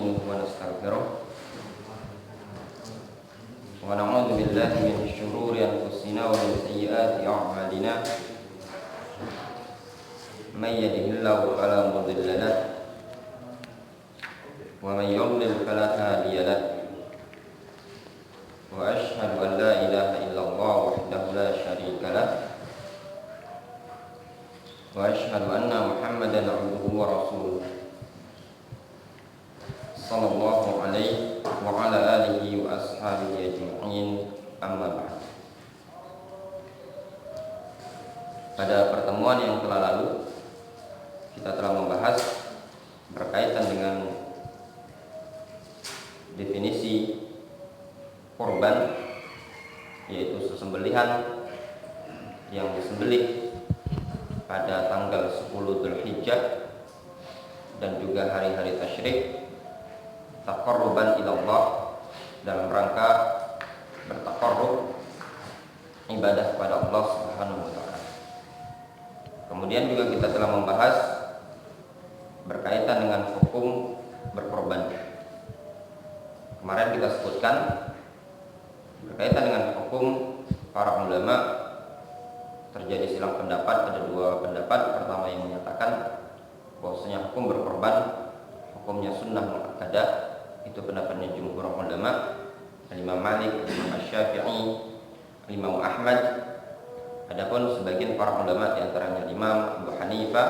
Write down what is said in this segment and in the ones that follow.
نستعينه ونستغفره ونعوذ بالله من شرور أنفسنا ومن سيئات أعمالنا من يهده الله فلا مضل له ومن يضلل فلا هادي له وأشهد أن لا إله إلا الله وحده لا شريك له وأشهد أن محمدا عبده ورسوله صلى الله عليه وعلى آله وأصحابه أجمعين أما بعد. Pada pertemuan yang telah lalu kita telah membahas berkaitan dengan definisi korban, yaitu sesembelihan yang disembelih pada tanggal 10 Dzulhijjah dan juga hari-hari tasyrik, taqarruban ila Allah, dalam rangka bertaqarrub ibadah kepada Allah Subhanahu wa taala. Kemudian juga kita telah membahas berkaitan dengan hukum berkorban. Kemarin kita sebutkan berkaitan dengan hukum para ulama terjadi silang pendapat. Ada dua pendapat. Pertama yang menyatakan bahwasanya hukum berkorban hukumnya sunnah muakkadah, itu pendapatnya jumhur ulama, Imam Malik, Imam Syafi'i, Imam Ahmad. Adapun sebagian para ulama di antaranya Imam Abu Hanifah,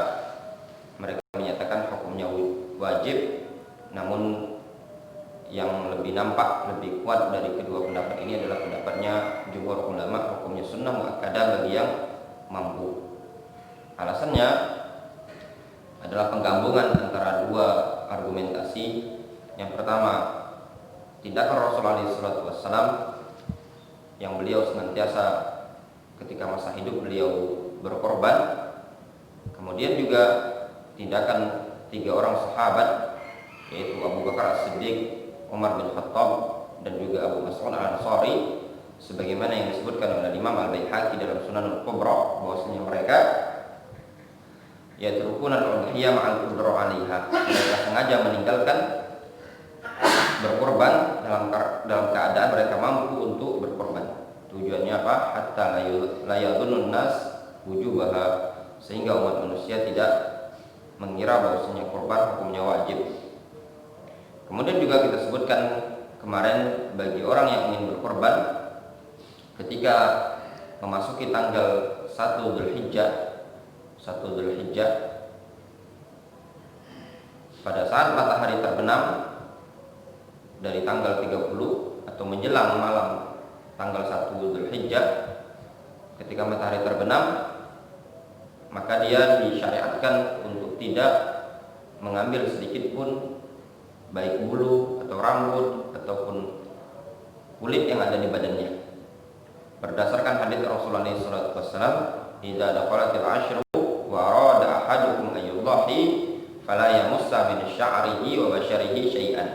mereka menyatakan hukumnya wajib. Namun yang lebih nampak, lebih kuat dari kedua pendapat ini adalah pendapatnya jumhur ulama, hukumnya sunnah muakkadah bagi yang mampu. Alasannya adalah penggabungan antara dua argumentasi. Yang pertama, tindakan Rasulullah SAW yang beliau senantiasa ketika masa hidup beliau berkorban. Kemudian juga tindakan tiga orang sahabat, yaitu Abu Bakar As-Siddiq, Umar bin Khattab, dan juga Abu Mas'ud Al-Ansari, sebagaimana yang disebutkan oleh Imam Al-Baihaqi dalam Sunan Al-Kubra, bahwasanya mereka yatrukuna al-udhiyah ma'al qudra 'alaiha, mereka sengaja meninggalkan berkorban dalam keadaan mereka mampu untuk berkorban. Tujuannya apa? Hatta la yadhunnun nas wujubaha, sehingga umat manusia tidak mengira bahwasanya korban hukumnya wajib. Kemudian juga kita sebutkan kemarin, bagi orang yang ingin berkorban ketika memasuki tanggal 1 Dzulhijjah, pada saat matahari terbenam dari tanggal 30 atau menjelang malam tanggal 1 Dzulhijjah, ketika matahari terbenam, maka dia disyariatkan untuk tidak mengambil sedikit pun baik bulu atau rambut ataupun kulit yang ada di badannya, berdasarkan hadits Rasulullah SAW, "Idza daqalatil ashru wa arada ahadukum an yudhi fala yamussa min sya'rihi wa basharihi syai'an."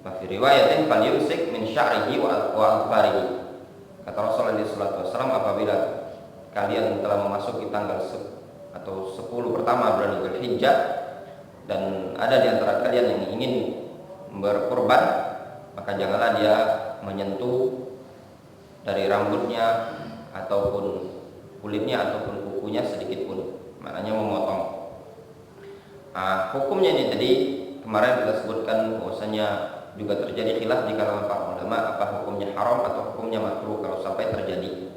Wa fi riwayatin falyumsik min sya'rihi wa adfarihi. Kata Rasulullah SAW, apabila kalian telah memasuki tanggal atau 10 pertama bulan Dzulhijjah dan ada di antara kalian yang ingin berkorban, maka janganlah dia menyentuh dari rambutnya ataupun kulitnya ataupun kukunya sedikit pun, maknanya memotong. Hukumnya ini tadi kemarin kita sebutkan bahwasanya juga terjadi khilaf di kalangan para ulama, apa hukumnya haram atau hukumnya makruh kalau sampai terjadi.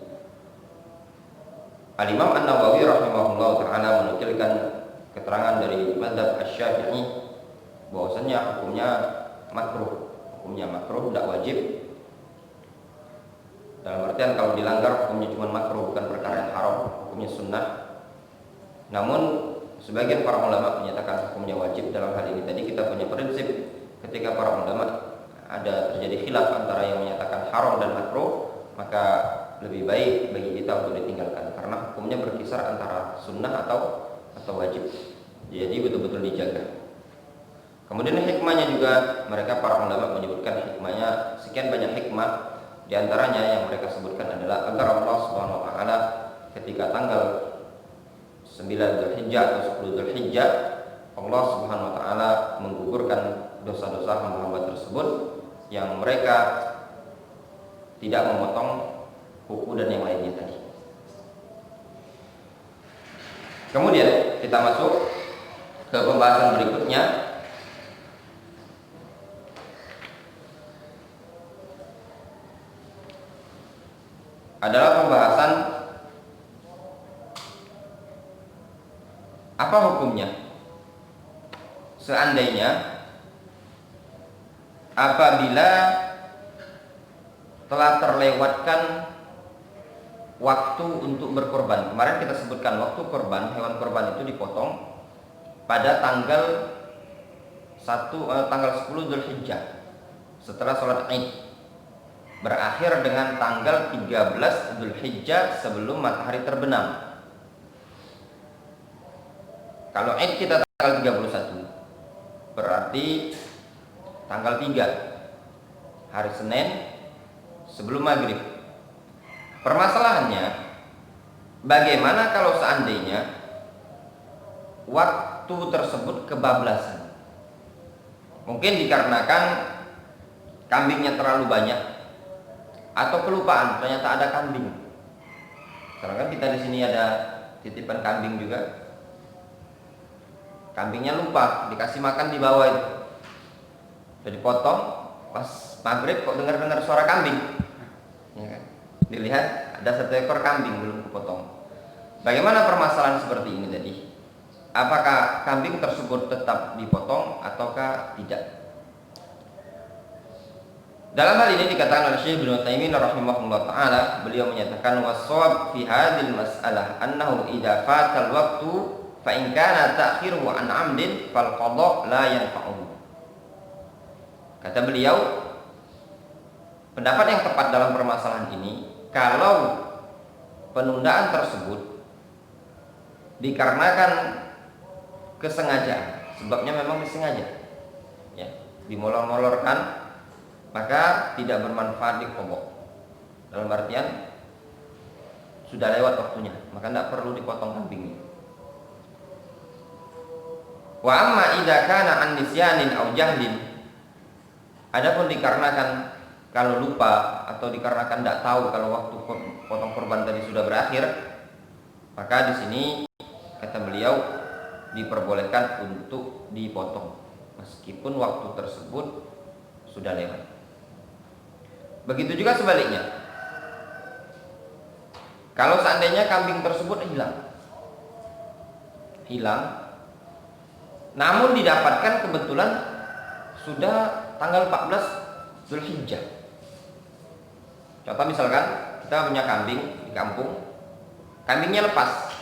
Al-Imam An-Nawawi rahimahullah ta'ala menukilkan keterangan dari mazhab Asy-Syafi'i bahwasanya hukumnya makruh, tidak wajib. Dalam artian kalau dilanggar hukumnya cuma makruh, bukan perkara yang haram, hukumnya sunnah. Namun sebagian para ulama menyatakan hukumnya wajib. Dalam hal ini tadi kita punya prinsip, ketika para ulama ada terjadi khilaf antara yang menyatakan haram dan makruh, maka lebih baik bagi kita untuk ditinggalkan, karena hukumnya berkisar antara sunnah atau wajib. Jadi betul-betul dijaga. Kemudian hikmahnya juga, mereka para ulama menyebutkan hikmahnya sekian banyak hikmah. Di antaranya yang mereka sebutkan adalah agar Allah Subhanahu wa taala ketika tanggal 9 Dzulhijjah atau 10 Dzulhijjah, Allah Subhanahu wa taala menggugurkan yang mereka tidak memotong kuku dan yang lainnya tadi. Kemudian kita masuk ke pembahasan berikutnya, adalah pembahasan apa hukumnya seandainya apabila telah terlewatkan waktu untuk berkorban. Kemarin kita sebutkan waktu korban, hewan korban itu dipotong pada tanggal 10 Dzulhijjah setelah sholat Id, berakhir dengan tanggal 13 Dzulhijjah sebelum matahari terbenam. Kalau Id kita tanggal 31, berarti tanggal 3 hari Senin sebelum maghrib. Permasalahannya, bagaimana kalau seandainya waktu tersebut kebablasan? Mungkin dikarenakan kambingnya terlalu banyak, atau kelupaan ternyata ada kambing. Karena kan kita di sini ada titipan kambing juga. Kambingnya lupa dikasih makan di bawah itu, udah dipotong, pas maghrib kok dengar suara kambing, ya kan? Dilihat ada 1 ekor kambing belum kepotong. Bagaimana permasalahan seperti ini tadi? Apakah kambing tersebut tetap dipotong ataukah tidak? Dalam hal ini dikatakan oleh Syekh Ibnu Taimiyah rahimahullah taala, beliau menyatakan was-shawab fi hadhil mas'alah annahu idza fatal waqtu fa in kana ta'khiruhu an 'amdin fal qada' la yanfa'uhu. Kata beliau, pendapat yang tepat dalam permasalahan ini, kalau penundaan tersebut dikarenakan kesengajaan, sebabnya memang disengaja, ya, dimolor-molorkan, maka tidak bermanfaat diqadha. Dalam artian sudah lewat waktunya, maka tidak perlu dipotong kambingnya. Wa amma idza kana an nisyanin aw jahlin, adapun dikarenakan kalau lupa atau dikarenakan tidak tahu kalau waktu potong korban tadi sudah berakhir, maka di sini kata beliau diperbolehkan untuk dipotong meskipun waktu tersebut sudah lewat. Begitu juga sebaliknya, kalau seandainya kambing tersebut hilang, namun didapatkan kebetulan sudah tanggal 14 Dzulhijjah. Contoh misalkan kita punya kambing di kampung, kambingnya lepas,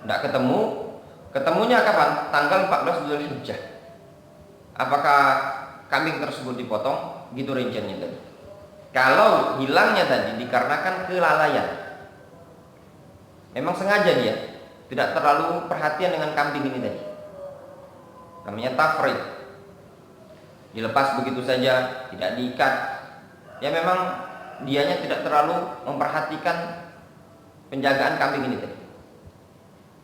tidak ketemunya kapan? Tanggal 14 Dzulhijjah. Apakah kambing tersebut dipotong? Gitu rinciannya tadi. Kalau hilangnya tadi dikarenakan kelalaian, memang sengaja dia tidak terlalu perhatian dengan kambing ini tadi, namanya tafrid, dilepas begitu saja, tidak diikat, ya memang dianya tidak terlalu memperhatikan penjagaan kambing ini tadi,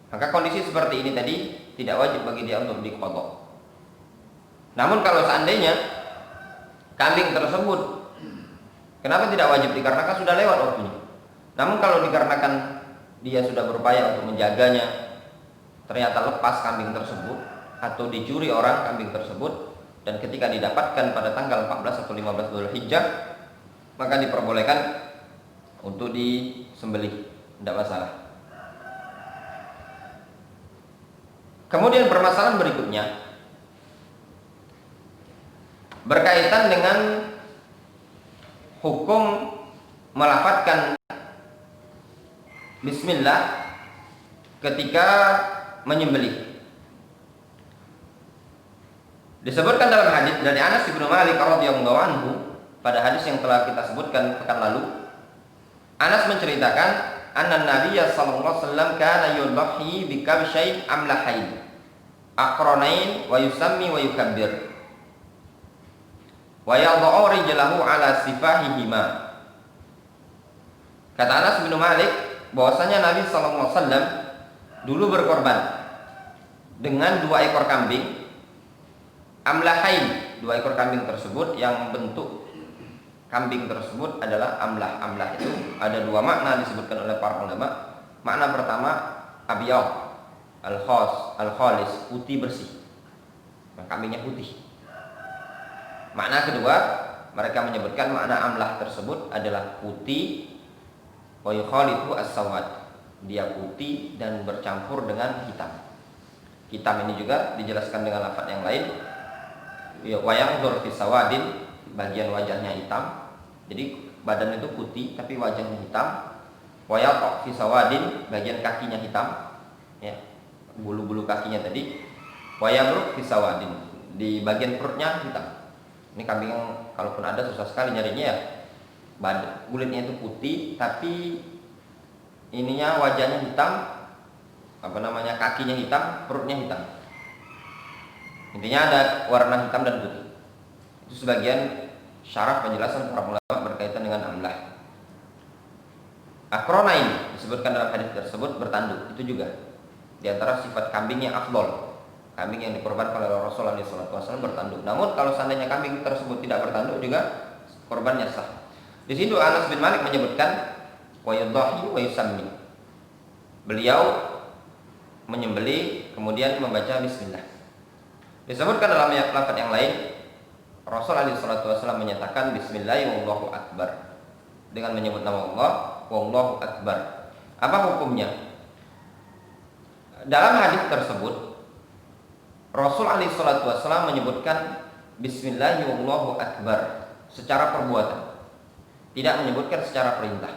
maka kondisi seperti ini tadi tidak wajib bagi dia untuk diqadha. Namun kalau seandainya kambing tersebut, kenapa tidak wajib? Dikarenakan sudah lewat waktunya. Namun kalau dikarenakan dia sudah berupaya untuk menjaganya, ternyata lepas kambing tersebut atau dicuri orang kambing tersebut, dan ketika didapatkan pada tanggal 14 atau 15 Dzulhijjah, maka diperbolehkan untuk disembelih, tidak masalah. Kemudian permasalahan berikutnya berkaitan dengan hukum melafadzkan bismillah ketika menyembelih. Disebutkan dalam hadis dari Anas bin Malik radhiyallahu anhu, pada hadis yang telah kita sebutkan pekan lalu, Anas menceritakan anna Nabiy sallallahu alaihi wasallam kana yudhi bi kabshayn amlahain aqranain wa yusammi wa yukabbir wa yadha'u rijlahu ala sifahihima. Kata Anas bin Malik bahwasanya Nabi sallallahu alaihi wasallam dulu berkorban dengan 2 ekor kambing amlahain, dua ekor kambing tersebut yang bentuk kambing tersebut adalah amlah. Amlah itu ada dua makna disebutkan oleh para ulama. Makna pertama abyad, al-khalis, putih bersih. Kambingnya putih. Makna kedua, mereka menyebutkan makna amlah tersebut adalah putih wa yukhalitu as-sawad. Dia putih dan bercampur dengan hitam. Hitam ini juga dijelaskan dengan lafaz yang lain. Wa yanzur fi sawadin, bagian wajahnya hitam. Jadi badan itu putih tapi wajahnya hitam. Wa yaqaf fi sawadin, bagian kakinya hitam. Ya, bulu-bulu kakinya tadi. Wa yabruk fi sawadin, di bagian perutnya hitam. Ini kambing yang kalaupun ada susah sekali nyarinya ya. Kulitnya itu putih tapi ininya wajahnya hitam, kakinya hitam, perutnya hitam. Intinya ada warna hitam dan putih. Itu sebagian syarah penjelasan para ulama berkaitan dengan amlah. Akrona ini disebutkan dalam hadis tersebut bertanduk. Itu juga di antara sifat kambing yang afdol. Kambing yang dikorbankan oleh Rasulullah SAW bertanduk. Namun kalau seandainya kambing tersebut tidak bertanduk juga korbannya sah. Di situ Anas bin Malik menyebutkan wa yudhahi wa yusammi. Beliau menyembelih kemudian membaca bismillah. Disebutkan dalam lafaz yang lain, Rasul alaihi salatu wasallam menyatakan bismillah wallahu akbar, dengan menyebut nama Allah wallahu akbar. Apa hukumnya? Dalam hadis tersebut Rasul alaihi salatu wasallam menyebutkan bismillah wallahu akbar secara perbuatan, tidak menyebutkan secara perintah.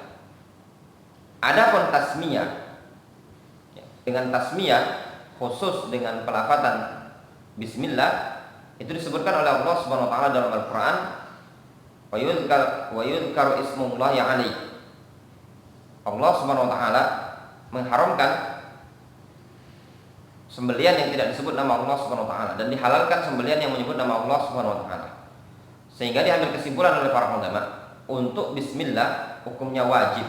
Adapun tasmiyah, dengan tasmiyah khusus dengan pelafatan bismillah itu disebutkan oleh Allah Subhanahu wa taala dalam Al-Qur'an, wa yuzkaru ismullahi alaihi. Allah Subhanahu wa taala mengharamkan sembelihan yang tidak disebut nama Allah Subhanahu wa taala dan dihalalkan sembelihan yang menyebut nama Allah Subhanahu wa taala. Sehingga diambil kesimpulan oleh para ulama untuk bismillah hukumnya wajib.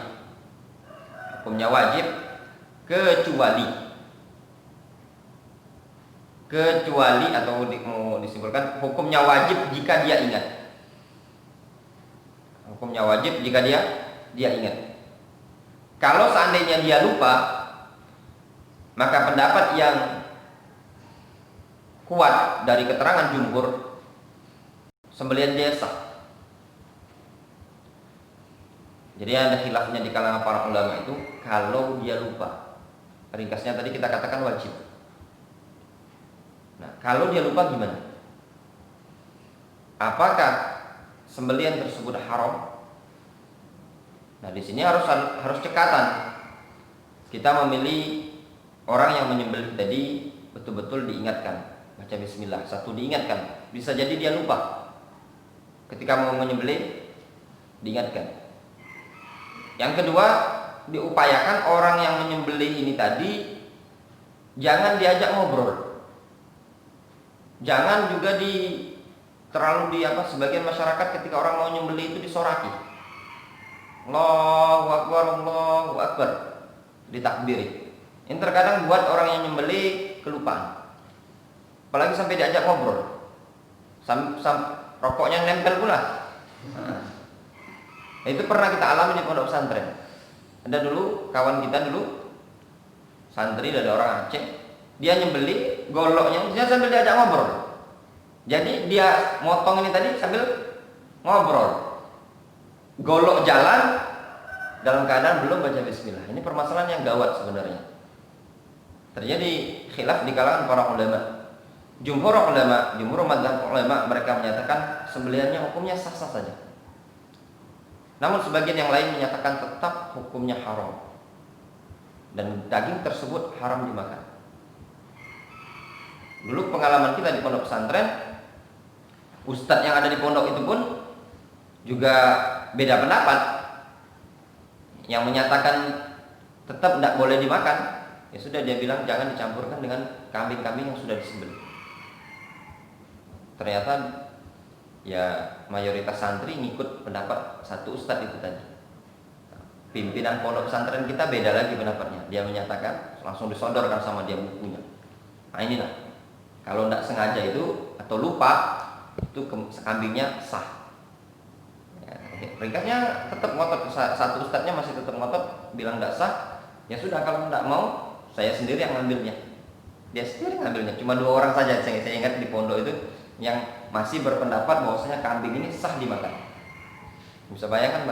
Hukumnya wajib kecuali atau mau disimpulkan hukumnya wajib jika dia ingat. Hukumnya wajib jika dia ingat. Kalau seandainya dia lupa, maka pendapat yang kuat dari keterangan jumhur, sembelihan dia sah. Jadi ada khilafnya di kalangan para ulama itu kalau dia lupa. Ringkasnya tadi kita katakan wajib. Nah, kalau dia lupa gimana? Apakah sembelihan tersebut haram? Nah, di sini harus cekatan. Kita memilih orang yang menyembelih tadi betul-betul diingatkan, baca bismillah. Satu, diingatkan. Bisa jadi dia lupa. Ketika mau menyembelih diingatkan. Yang kedua, diupayakan orang yang menyembelih ini tadi jangan diajak ngobrol. Jangan juga sebagian masyarakat ketika orang mau nyembelih itu disoraki. Allahu Akbar, ditakbiri. Ini terkadang buat orang yang nyembelih kelupaan. Apalagi sampai diajak ngobrol. Rokoknya nempel pula. Itu pernah kita alami di pondok pesantren. Ada dulu kawan kita santri dari orang Aceh, dia nyembeli goloknya dia sambil diajak ngobrol. Jadi dia motong ini tadi sambil ngobrol. Golok jalan dalam keadaan belum baca bismillah. Ini permasalahan yang gawat sebenarnya. Terjadi khilaf di kalangan para ulama. Jumhur madzhab ulama mereka menyatakan sembelihannya hukumnya sah-sah saja. Namun sebagian yang lain menyatakan tetap hukumnya haram dan daging tersebut haram dimakan. Dulu pengalaman kita di pondok pesantren, ustadz yang ada di pondok itu pun juga beda pendapat. Yang menyatakan tetap tidak boleh dimakan, ya sudah dia bilang jangan dicampurkan dengan kambing-kambing yang sudah disembelih. Ternyata ya mayoritas santri ngikut pendapat satu ustadz itu tadi. Pimpinan pondok pesantren kita beda lagi pendapatnya. Dia menyatakan langsung disodorkan sama dia bukunya. Nah inilah, kalau tidak sengaja itu atau lupa itu kambingnya sah. Ya, ringkasnya tetap ngotot, satu ustadznya masih tetap ngotot bilang tidak sah. Ya sudah, kalau tidak mau saya sendiri yang ngambilnya. Dia sendiri ngambilnya. Cuma 2 orang saja saya ingat di pondok itu yang masih berpendapat bahwasanya kambing ini sah dimakan. Bisa bayangkan,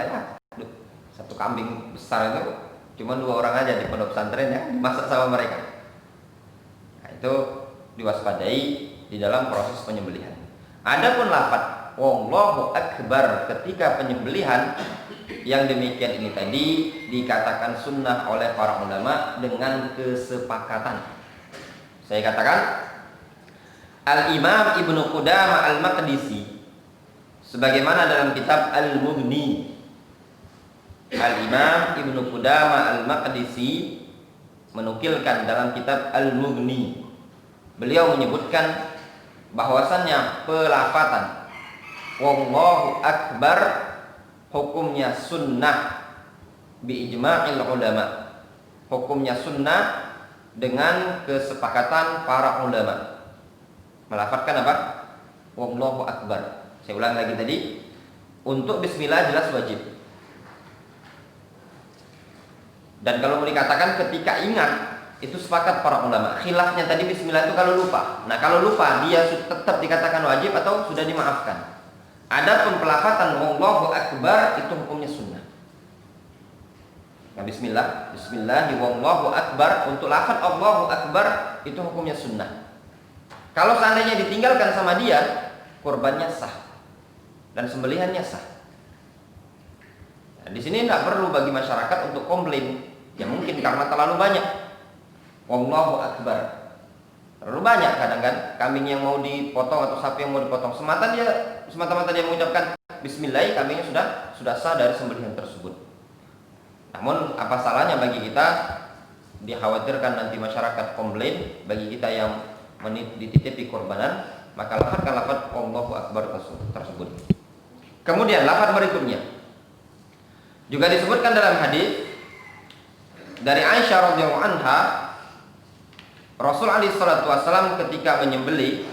satu kambing besar itu cuma 2 orang aja di pondok pesantren yang dimasak sama mereka. Nah, itu diwaspadai di dalam proses penyembelihan. Adapun lafaz Wallahu Akbar ketika penyembelihan, yang demikian ini tadi dikatakan sunnah oleh para ulama dengan kesepakatan. Saya katakan Al-Imam Ibnu Qudamah Al-Maqdisi sebagaimana dalam kitab Al-Mughni. Al-Imam Ibnu Qudamah Al-Maqdisi menukilkan dalam kitab Al-Mughni, beliau menyebutkan bahwasannya pelafatan Wallahu Akbar hukumnya sunnah bi ijma'il ulama. Hukumnya sunnah dengan kesepakatan para ulama. Melafatkan apa? Wallahu Akbar. Saya ulang lagi tadi, untuk bismillah jelas wajib. Dan kalau mau dikatakan ketika ingat, itu sepakat para ulama. Khilafnya tadi bismillah itu kalau lupa. Nah, kalau lupa dia tetap dikatakan wajib atau sudah dimaafkan. Adapun pelafatan Wallahu Akbar itu hukumnya sunnah. Nah, bismillah di Wallahu Akbar, untuk lafaz Allahu Akbar itu hukumnya sunnah. Kalau seandainya ditinggalkan sama dia, kurbannya sah dan sembelihannya sah. Nah, di sini tidak perlu bagi masyarakat untuk komplain. Ya mungkin karena terlalu banyak Wallahu Akbar, terlalu banyak kadang kan kambing yang mau dipotong atau sapi yang mau dipotong, semata-mata dia mengucapkan bismillah, kambingnya sudah sah dari sembelihan tersebut. Namun apa salahnya bagi kita, dikhawatirkan nanti masyarakat komplain, bagi kita yang dititipi korbanan, maka lafadzkan lafadz Allahu Akbar tersebut. Kemudian lafadz berikutnya juga disebutkan dalam hadis dari Aisyah radhiyallahu anha, Rasul alaihi salatu wasallam ketika menyembelih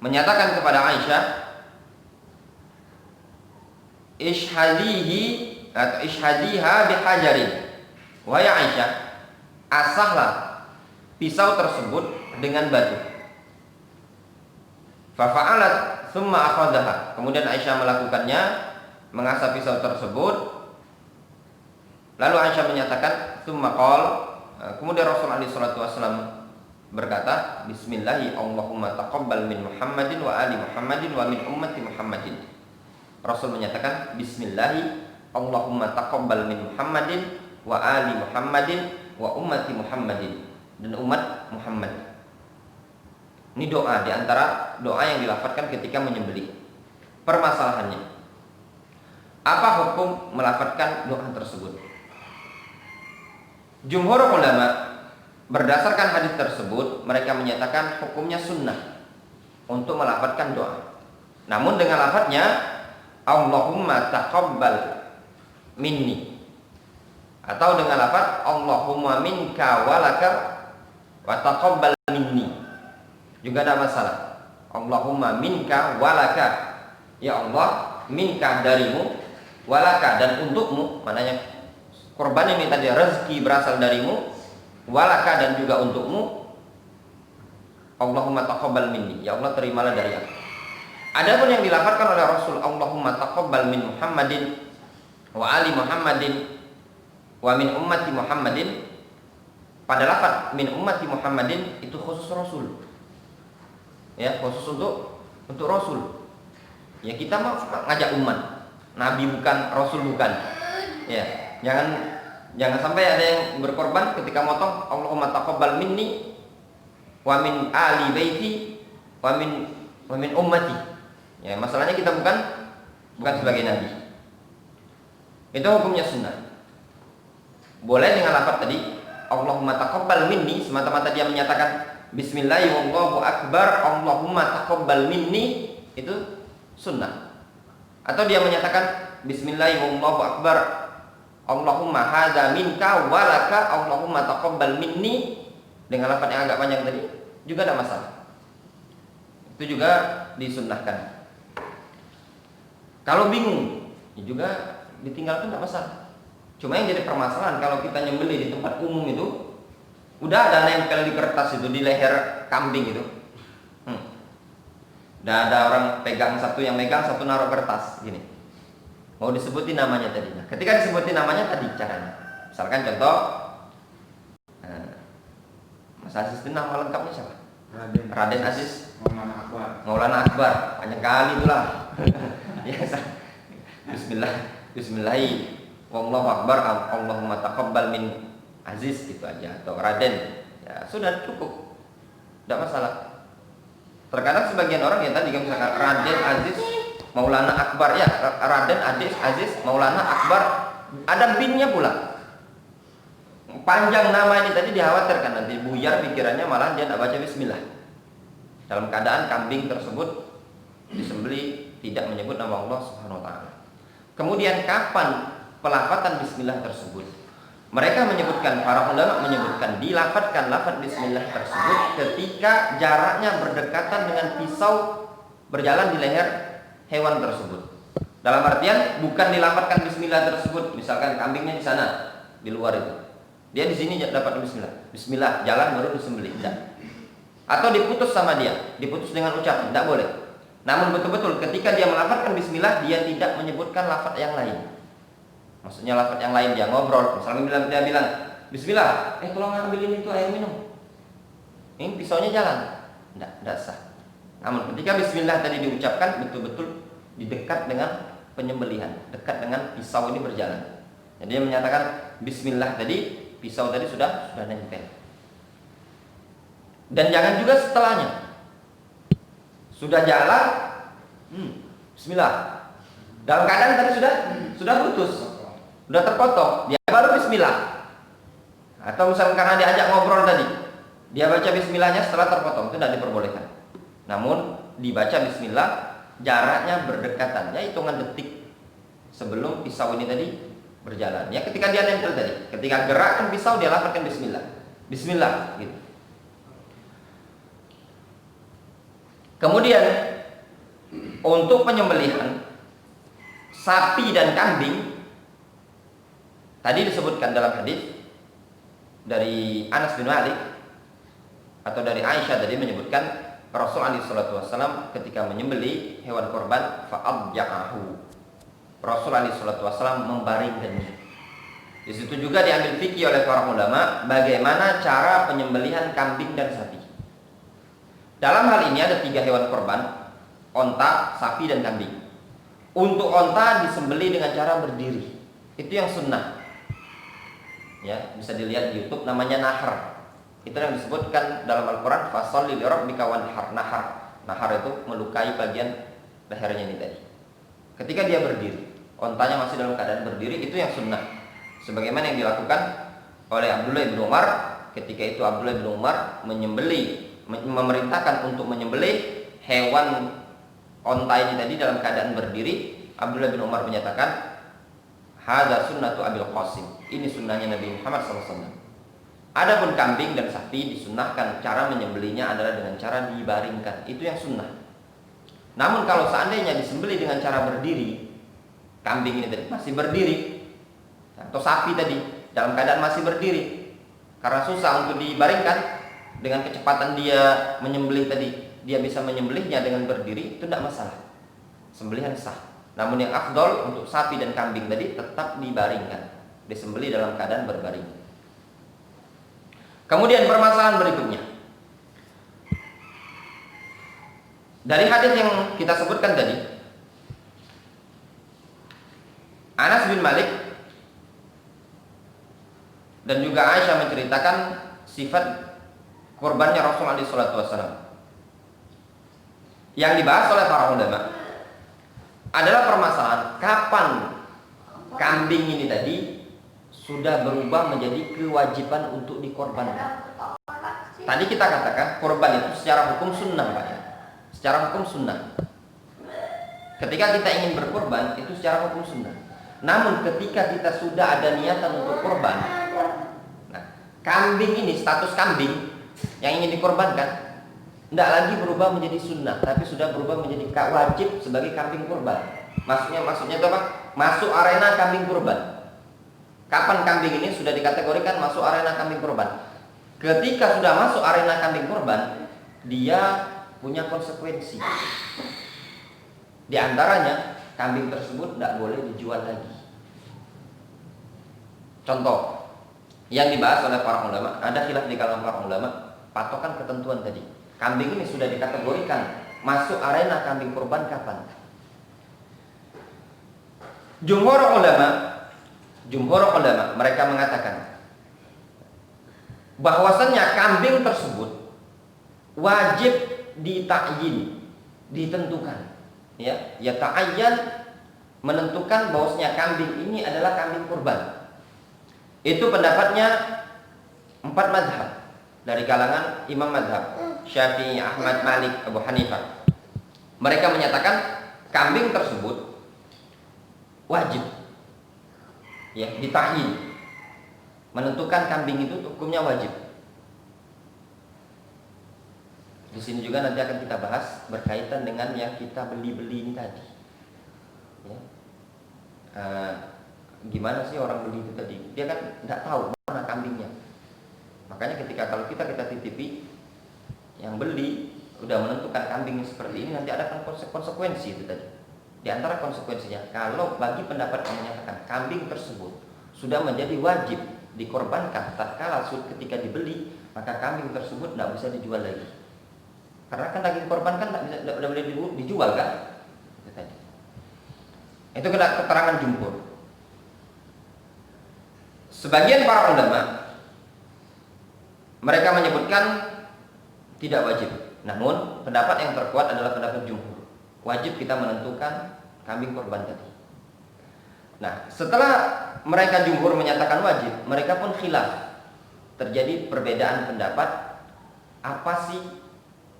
menyatakan kepada Aisyah, ishhadiha bihajarin. Wahai Aisyah, asahlah pisau tersebut dengan batu. Fafa'alat thumma akhadhaha. Kemudian Aisyah melakukannya, mengasah pisau tersebut. Lalu Aisyah menyatakan thumma qala, kemudian Rasul alaihi salatu wasallam berkata, bismillahi Allahumma taqabbal min Muhammadin wa ali Muhammadin wa min ummati Muhammadin. Rasul menyatakan bismillahi Allahumma taqabbal min Muhammadin wa ali Muhammadin wa ummati Muhammadin, dan umat Muhammad. Ini doa di antara doa yang dilafadzkan ketika menyembelih. Permasalahannya, apa hukum melafadzkan doa tersebut? Jumhur ulama berdasarkan hadis tersebut, mereka menyatakan hukumnya sunnah untuk melafadzkan doa. Namun dengan lafadznya Allahumma taqabbal minni, atau dengan lafadz Allahumma minka walaka wa taqabbal minni, juga ada masalah. Allahumma minka walaka, ya Allah, minka darimu, walaka dan untukmu, maknanya korban ini tadi rezeki berasal darimu, walaka dan juga untukmu. Allahumma taqabbal minni, ya Allah terimalah dari aku. Adapun yang dilafadzkan oleh Rasul, Allahumma taqabbal min Muhammadin wa ali Muhammadin wa min ummati Muhammadin, pada lafaz min ummati Muhammadin itu khusus Rasul. Ya, khusus untuk Rasul. Ya, kita mau ngajak umat. Nabi bukan, Rasul bukan. Ya, jangan sampai ada yang berkorban ketika motong Allahumma taqabbal minni wa min ali baiti wa min ummati. Ya, masalahnya kita bukan sebagai nabi. Itu hukumnya sunnah. Boleh dengan lafaz tadi Allahumma taqabbal minni, semata-mata dia menyatakan bismillahirrahmanirrahim wallahu akbar Allahumma taqabbal minni, itu sunnah. Atau dia menyatakan bismillahirrahmanirrahim wallahu akbar Allahumma hadza minka walaka Allahumma taqabbal minni, dengan lafaz yang agak panjang tadi, juga tidak masalah. Itu juga disunnahkan. Kalau bingung, ya juga ditinggalkan tidak masalah. Cuma yang jadi permasalahan kalau kita nyembelih di tempat umum itu, udah ada nempel di kertas itu di leher kambing itu. Udah ada orang pegang satu, yang megang satu naruh kertas gini. Mau disebutin namanya tadi. Nah, ketika disebutin namanya tadi caranya. Misalkan contoh, Mas Aziz itu nama lengkapnya siapa? Raden Aziz Maulana Akbar. Panjang kali itulah. Bismillah. Wallahu Akbar. Allahumma taqabbal min Aziz, itu aja, atau Raden. Ya, sudah cukup. Tidak masalah. Terkadang sebagian orang yang tadi misalkan Raden Aziz Maulana Akbar, ya Raden Aziz Maulana Akbar, ada binnya pula. Panjang nama ini tadi, dikhawatirkan nanti buyar pikirannya, malah dia tidak baca bismillah. Dalam keadaan kambing tersebut disembelih tidak menyebut nama Allah Subhanahu wa taala. Kemudian kapan pelafatan bismillah tersebut? Mereka menyebutkan, para ulama menyebutkan, dilafadzkan lafaz bismillah tersebut ketika jaraknya berdekatan dengan pisau berjalan di leher hewan tersebut. Dalam artian bukan dilafadzkan bismillah tersebut, misalkan kambingnya di sana, di luar itu. Dia di sini dapat bismillah. Bismillah, jalan baru disembelih. Tidak. Atau diputus sama dia, diputus dengan ucapan, tidak boleh. Namun betul-betul ketika dia melafadzkan bismillah, dia tidak menyebutkan lafaz yang lain. Maksudnya lafaz yang lain, dia ngobrol, misalnya dia bilang bismillah, tolong ambilin itu air minum, ini pisaunya jalan, tidak sah. Namun ketika bismillah tadi diucapkan, betul-betul di dekat dengan penyembelihan, dekat dengan pisau ini berjalan. Jadi dia menyatakan bismillah tadi, pisau tadi sudah nempel. Dan jangan juga setelahnya sudah jalan, bismillah, dalam keadaan tadi sudah putus, sudah terpotong, dia baru bismillah. Atau misalnya karena diajak ngobrol tadi, dia baca bismillahnya setelah terpotong, itu tidak diperbolehkan. Namun dibaca bismillah jaraknya berdekatan, ya hitungan detik sebelum pisau ini tadi berjalan. Ya ketika dia nempel tadi, ketika gerakkan pisau dia lafazkan bismillah gitu. Kemudian untuk penyembelihan sapi dan kambing, tadi disebutkan dalam hadis dari Anas bin Malik atau dari Aisyah tadi menyebutkan Rasulullah SAW ketika menyembelih hewan korban fa'abja'ahu, Rasulullah SAW membaringkannya. Di situ juga diambil fikih oleh para ulama bagaimana cara penyembelihan kambing dan sapi. Dalam hal ini ada 3 hewan korban, onta, sapi, dan kambing. Untuk onta disembelih dengan cara berdiri, itu yang sunnah. Ya, bisa dilihat di YouTube, namanya nahar. Itu yang disebutkan dalam Al-Quran, fasholli li rabbika wanhar. Nahar itu melukai bagian lehernya ini tadi. Ketika dia berdiri, ontanya masih dalam keadaan berdiri, itu yang sunnah. Sebagaimana yang dilakukan oleh Abdullah bin Umar. Ketika itu Abdullah bin Umar memerintahkan untuk menyembelih hewan onta ini tadi dalam keadaan berdiri. Abdullah bin Umar menyatakan, hadza sunnatu Abil Qasim, ini sunnahnya Nabi Muhammad SAW. Adapun kambing dan sapi disunnahkan cara menyembelihnya adalah dengan cara dibaringkan, itu yang sunnah. Namun kalau seandainya disembelih dengan cara berdiri, kambing ini tadi masih berdiri, atau sapi tadi dalam keadaan masih berdiri, karena susah untuk dibaringkan, dengan kecepatan dia menyembelih tadi, dia bisa menyembelihnya dengan berdiri, itu tidak masalah, sembelihan sah. Namun yang afdol untuk sapi dan kambing tadi tetap dibaringkan, disembelih dalam keadaan berbaring. Kemudian permasalahan berikutnya, dari hadis yang kita sebutkan tadi, Anas bin Malik dan juga Aisyah menceritakan sifat kurbannya Rasulullah SAW. Yang dibahas oleh para ulama adalah permasalahan kapan kambing ini tadi sudah berubah menjadi kewajiban untuk dikorbankan. Tadi kita katakan korban itu secara hukum sunnah, Pak, ya. Secara hukum sunnah. Ketika kita ingin berkorban itu secara hukum sunnah. Namun ketika kita sudah ada niatan untuk korban, nah, kambing ini, status kambing yang ingin dikorbankan, tidak lagi berubah menjadi sunnah, tapi sudah berubah menjadi wajib sebagai kambing kurban. Maksudnya itu apa? Masuk arena kambing kurban. Kapan kambing ini sudah dikategorikan masuk arena kambing kurban? Ketika sudah masuk arena kambing kurban, dia punya konsekuensi. Di antaranya, kambing tersebut tidak boleh dijual lagi. Contoh yang dibahas oleh para ulama, ada khilaf di kalangan para ulama, patokan ketentuan tadi. Kambing ini sudah dikategorikan masuk arena kambing kurban kapan? Jumhur ulama mereka mengatakan bahwasannya kambing tersebut wajib ditakyin, ditentukan, ya ta'ayyan, menentukan bahwasanya kambing ini adalah kambing kurban. Itu pendapatnya 4 mazhab dari kalangan imam mazhab Syafi'i, Ahmad, Malik, Abu Hanifah. Mereka menyatakan kambing tersebut wajib, ya, ditakyin, menentukan kambing itu hukumnya wajib. Di sini juga nanti akan kita bahas berkaitan dengan yang kita beli ini tadi. Ya. Gimana sih orang beli itu tadi? Dia kan tidak tahu mana kambingnya. Makanya kalau kita titipi, yang beli udah menentukan kambingnya seperti ini, nanti ada kan konsekuensi itu tadi. Di antara konsekuensinya, kalau bagi pendapat yang menyatakan kambing tersebut sudah menjadi wajib dikorbankan tatkala ketika dibeli, maka kambing tersebut tidak bisa dijual lagi. Karena kan daging korban kan tidak boleh dijual kan? Itu tadi. Itu keterangan jumhur. Sebagian para ulama mereka menyebutkan tidak wajib. Namun pendapat yang terkuat adalah pendapat jumhur. Wajib kita menentukan kambing korban tadi. Nah, setelah mereka jumhur menyatakan wajib, mereka pun khilaf. Terjadi perbedaan pendapat, apa sih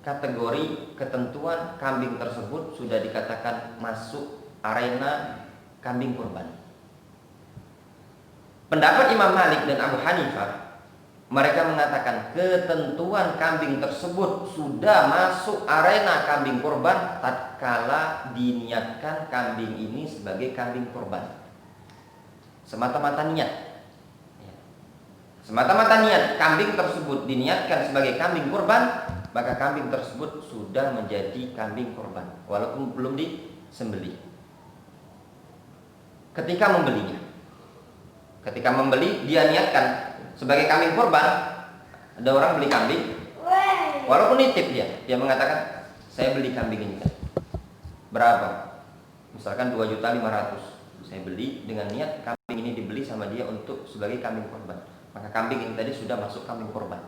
kategori ketentuan kambing tersebut sudah dikatakan masuk arena kambing kurban. Pendapat Imam Malik dan Abu Hanifah, mereka mengatakan ketentuan kambing tersebut sudah masuk arena kambing kurban tatkala diniatkan kambing ini sebagai kambing kurban. Semata-mata niat. Semata-mata niat kambing tersebut diniatkan sebagai kambing kurban, maka kambing tersebut sudah menjadi kambing kurban walaupun belum disembelih. Ketika membeli dia niatkan sebagai kambing kurban. Ada orang beli kambing, walaupun nitip dia mengatakan saya beli kambing ini berapa? Misalkan 2.500.000. Saya beli dengan niat kambing ini dibeli sama dia untuk sebagai kambing kurban. Maka kambing ini tadi sudah masuk kambing kurban.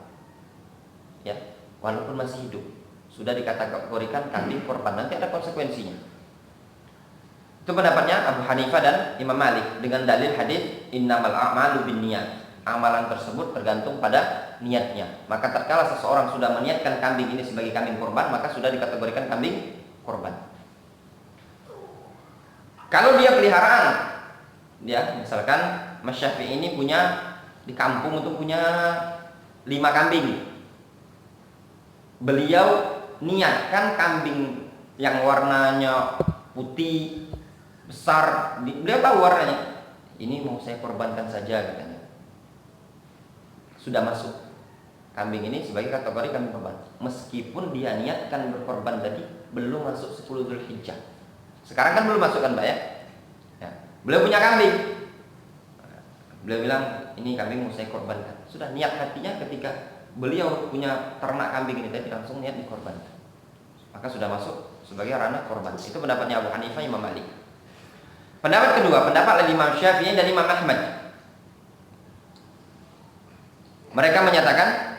Ya, walaupun masih hidup, sudah dikategorikan kambing kurban. Nanti ada konsekuensinya. Itu pendapatnya Abu Hanifah dan Imam Malik dengan dalil hadis innamal a'malu binniyat. Amalan tersebut tergantung pada niatnya. Maka tatkala seseorang sudah meniatkan kambing ini sebagai kambing kurban, maka sudah dikategorikan kambing kurban. Kalau dia peliharaan, dia misalkan Mas Syafi'i ini punya di kampung itu punya 5 kambing. Beliau niatkan kambing yang warnanya putih besar, beliau tahu warnanya. Ini mau saya korbankan saja katanya. Sudah masuk kambing ini sebagai kategori kambing korban. Meskipun dia niatkan berkorban tadi belum masuk 10 Dzulhijjah. Sekarang kan belum masuk kan Mbak ya? Beliau punya kambing. Beliau bilang ini kambing mau saya korbankan. Sudah niat hatinya ketika beliau punya ternak kambing ini tadi langsung niat dikorbankan. Maka sudah masuk sebagai ranah korban. Itu pendapatnya Abu Hanifah, Imam Malik. Pendapat kedua, pendapat Imam Syafi'i dan Imam Ahmad. Mereka menyatakan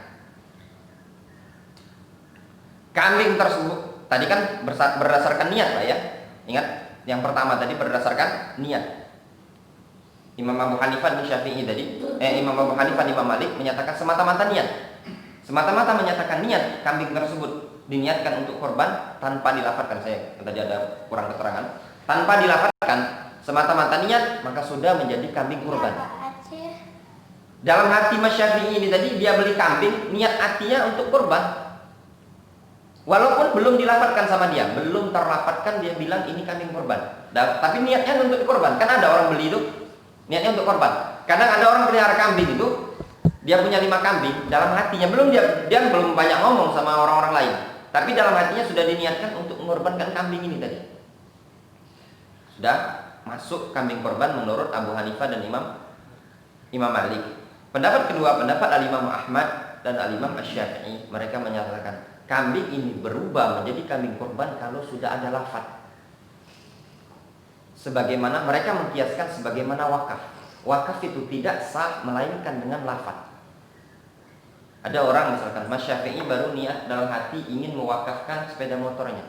kambing tersebut tadi kan berdasarkan niat Pak ya. Ingat, yang pertama tadi berdasarkan niat. Imam Abu Hanifah dan Syafi'i tadi, Imam Abu Hanifah dan Imam Malik menyatakan semata-mata niat. Semata-mata menyatakan niat kambing tersebut diniatkan untuk korban tanpa dilafatkan. Saya tadi ada kurang keterangan. Tanpa dilafatkan, semata-mata niat, maka sudah menjadi kambing kurban. Dalam hati Mas Syafi'i ini tadi dia beli kambing, niat hatinya untuk kurban. Walaupun belum dilafalkan sama dia, belum terlafalkan, dia bilang ini kambing korban. Tapi niatnya untuk dikorban. Kan ada orang beli itu niatnya untuk korban. Kadang ada orang pelihara kambing itu, dia punya 5 kambing, dalam hatinya dia belum banyak ngomong sama orang-orang lain, tapi dalam hatinya sudah diniatkan untuk mengorbankan kambing ini tadi. Sudah masuk kambing korban menurut Abu Hanifah dan Imam Malik. Pendapat kedua, pendapat Al-Imam Ahmad dan Al-Imam Asy-Syafi'i, mereka menyatakan kambing ini berubah menjadi kambing korban kalau sudah ada lafaz. Sebagaimana mereka mengkiaskan sebagaimana wakaf. Wakaf itu tidak sah melainkan dengan lafaz. Ada orang misalkan Mas Syafi'i baru niat dalam hati ingin mewakafkan sepeda motornya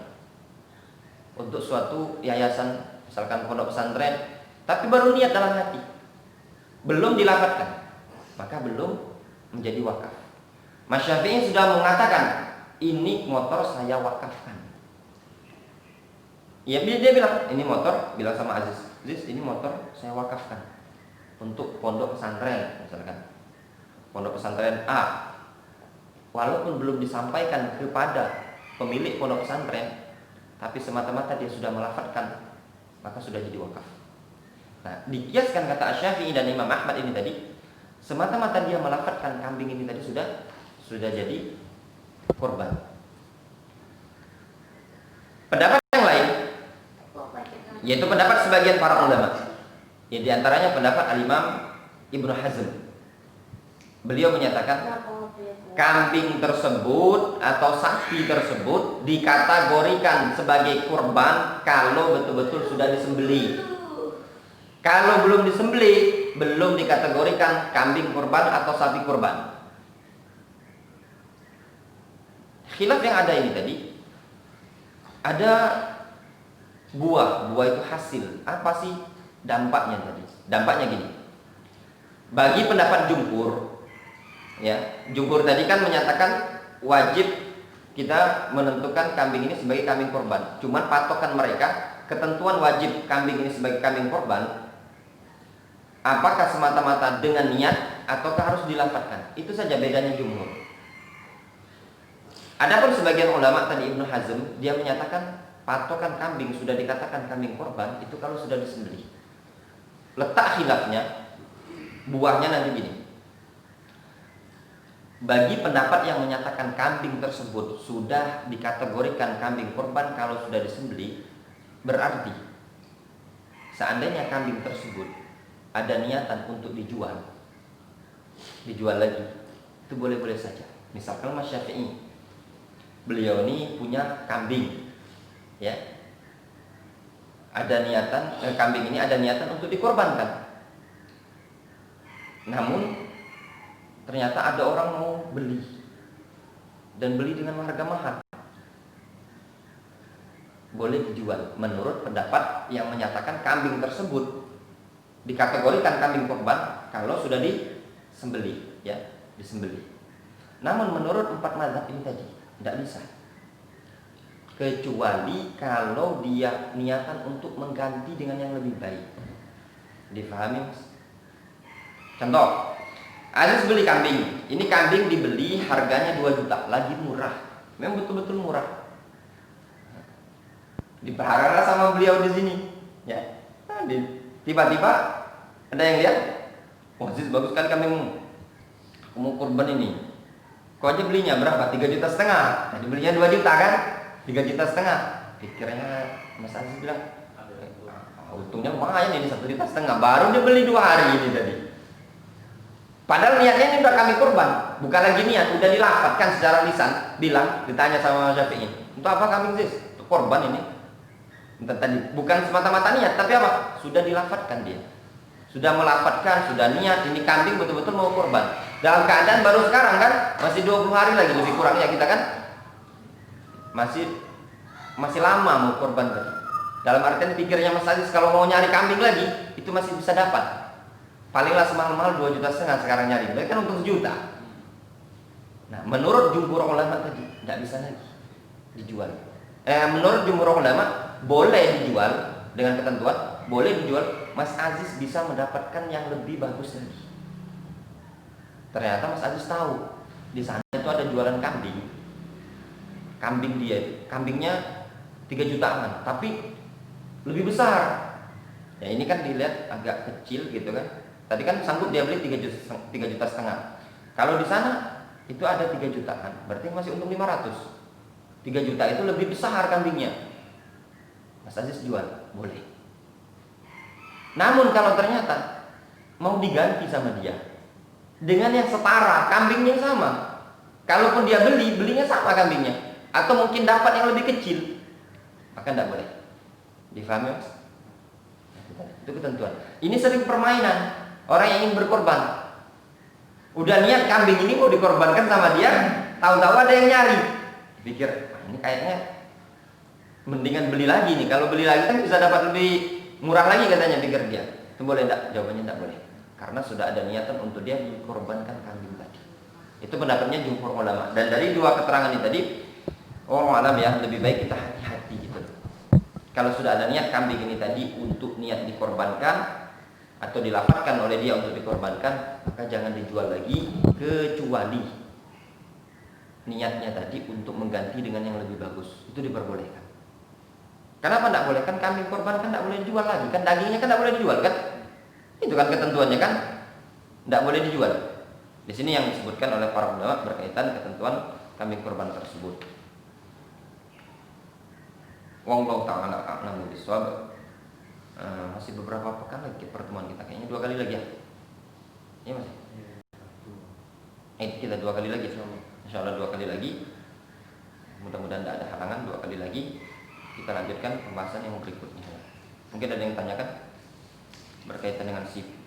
untuk suatu yayasan, misalkan pondok pesantren, tapi baru niat dalam hati, belum dilafazkan, maka belum menjadi wakaf. Mas Syafi'i sudah mengatakan ini motor saya wakafkan. Ya, dia bilang ini motor, bilang sama Aziz, ini motor saya wakafkan untuk pondok pesantren, misalkan pondok pesantren A. Walaupun belum disampaikan kepada pemilik pondok pesantren, tapi semata-mata dia sudah melafazkan, maka sudah jadi wakaf. Nah, dikiaskan kata Asy-Syafi'i dan Imam Ahmad ini tadi, semata-mata dia melafazkan kambing ini tadi sudah jadi korban. Pendapat yang lain, yaitu pendapat sebagian para ulama, ya, di antaranya pendapat Al-Imam Ibnu Hazm. Beliau menyatakan kambing tersebut atau sapi tersebut dikategorikan sebagai kurban kalau betul-betul sudah disembelih. Kalau belum disembelih, belum dikategorikan kambing kurban atau sapi kurban. Khilaf yang ada ini tadi, ada buah itu hasil. Apa sih dampaknya tadi? Dampaknya gini. Bagi pendapat jumhur, ya, jumhur tadi kan menyatakan wajib kita menentukan kambing ini sebagai kambing korban. Cuman patokan mereka, ketentuan wajib kambing ini sebagai kambing korban, apakah semata-mata dengan niat ataukah harus dilafazkan? Itu saja bedanya jumhur. Adapun sebagian ulama tadi Ibnu Hazm, dia menyatakan patokan kambing sudah dikatakan kambing korban itu kalau sudah disembelih. Letak khilafnya, buahnya nanti gini. Bagi pendapat yang menyatakan kambing tersebut sudah dikategorikan kambing korban kalau sudah disembelih, berarti seandainya kambing tersebut ada niatan untuk dijual lagi, itu boleh-boleh saja. Misalkan Mas Syafi'i, beliau ini punya kambing, ya, ada niatan, kambing ini ada niatan untuk dikorbankan. Namun ternyata ada orang mau beli dan beli dengan harga mahal, boleh dijual menurut pendapat yang menyatakan kambing tersebut dikategorikan kambing korban kalau sudah disembelih, ya, disembelih. Namun menurut 4 mazhab ini tadi tidak bisa, kecuali kalau dia niatan untuk mengganti dengan yang lebih baik. Difahami, Mas? Contoh, Aziz beli kambing. Ini kambing dibeli harganya 2 juta, lagi murah. Memang betul-betul murah. Diperharakan sama beliau di sini, ya. Nah, tiba-tiba ada yang lihat, "Wah, Aziz bagus kan kambingmu. Aku mau kurban ini. Kau aja belinya berapa? 3,5 juta. Nah, dibelinya 2 juta kan? 3,5 juta. Pikirnya Mas Aziz bilang, untungnya lumayan ini 1,5 juta. Baru dia beli 2 hari ini tadi. Padahal niatnya ini udah kami kurban, bukan lagi niat, udah dilafazkan secara lisan. Bilang, ditanya sama Syafi'i, untuk apa kambing Aziz? Untuk korban ini. Tadi bukan semata-mata niat, tapi apa? Sudah dilafazkan dia. Sudah melafazkan, sudah niat, ini kambing betul-betul mau kurban. Dalam keadaan baru sekarang kan, masih 20 hari lagi lebih kurangnya kita kan. Masih lama mau kurban tadi. Dalam artian pikirnya Mas Aziz kalau mau nyari kambing lagi, itu masih bisa dapat. Palinglah semahal-mahal 2,5 juta sekarang nyari. Berarti kan untung 1 juta. Nah, menurut jumhur ulama tadi tidak bisa lagi dijual. Menurut jumhur ulama boleh dijual dengan ketentuan, boleh dijual. Mas Aziz bisa mendapatkan yang lebih bagus lagi. Ternyata Mas Aziz tahu di sana itu ada jualan kambing kambing dia, kambingnya 3 jutaan, tapi lebih besar. Ya ini kan dilihat agak kecil gitu kan. Tadi kan sanggup dia beli 3 juta setengah. Kalau di sana itu ada 3 jutaan, berarti masih untung 500. 3 juta itu lebih besar kambingnya. Mas Aziz jual, boleh. Namun kalau ternyata mau diganti sama dia dengan yang setara, kambingnya sama, kalaupun dia belinya sama kambingnya, atau mungkin dapat yang lebih kecil, maka tidak boleh. Difahami Mas? Itu ketentuan. Ini sering permainan orang yang ingin berkorban. Udah niat kambing ini mau dikorbankan sama dia, tahu-tahu ada yang nyari. Pikir, ini kayaknya mendingan beli lagi nih. Kalau beli lagi kan bisa dapat lebih murah lagi katanya, pikir dia. Itu boleh enggak? Jawabannya enggak boleh. Karena sudah ada niatan untuk dia dikorbankan kambing tadi. Itu pendapatnya jumhur ulama. Dan dari 2 keterangan ini tadi, alam ya, lebih baik kita hati-hati gitu. Kalau sudah ada niat kambing ini tadi untuk niat dikorbankan atau dilafalkan oleh dia untuk dikorbankan, maka jangan dijual lagi, kecuali niatnya tadi untuk mengganti dengan yang lebih bagus. Itu diperbolehkan. Kenapa tidak boleh? Kan kambing korban kan tidak boleh dijual lagi, kan dagingnya kan tidak boleh dijual kan? Itu kan ketentuannya kan, tidak boleh dijual. Di sini yang disebutkan oleh para ulama berkaitan ketentuan kambing korban tersebut. Wallahu ta'ala a'lam bishawab. Masih beberapa pekan lagi pertemuan kita, kayaknya 2 kali lagi ya. Iya Mas? Kita 2 kali lagi. Insyaallah 2 kali lagi. Mudah-mudahan tidak ada halangan, 2 kali lagi kita lanjutkan pembahasan yang berikutnya. Mungkin ada yang tanyakan berkaitan dengan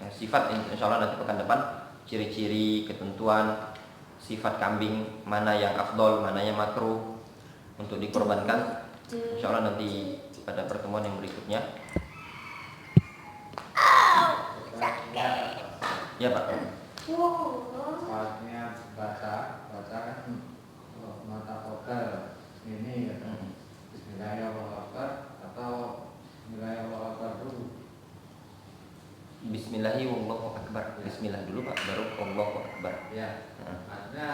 sifat, insyaallah nanti pekan depan, ciri-ciri, ketentuan sifat kambing, mana yang afdol, mana yang makruh untuk dikorbankan. Insyaallah nanti pada pertemuan yang berikutnya. Ya Pak. Artinya baca kan mata kotor ini Bismillahirrahmanirrahim atau Bismillahirrahmanirrahim dulu. Bismillahirrahmanirrahim. Bismillah dulu Pak, baru Allahu Akbar. Ya. Artinya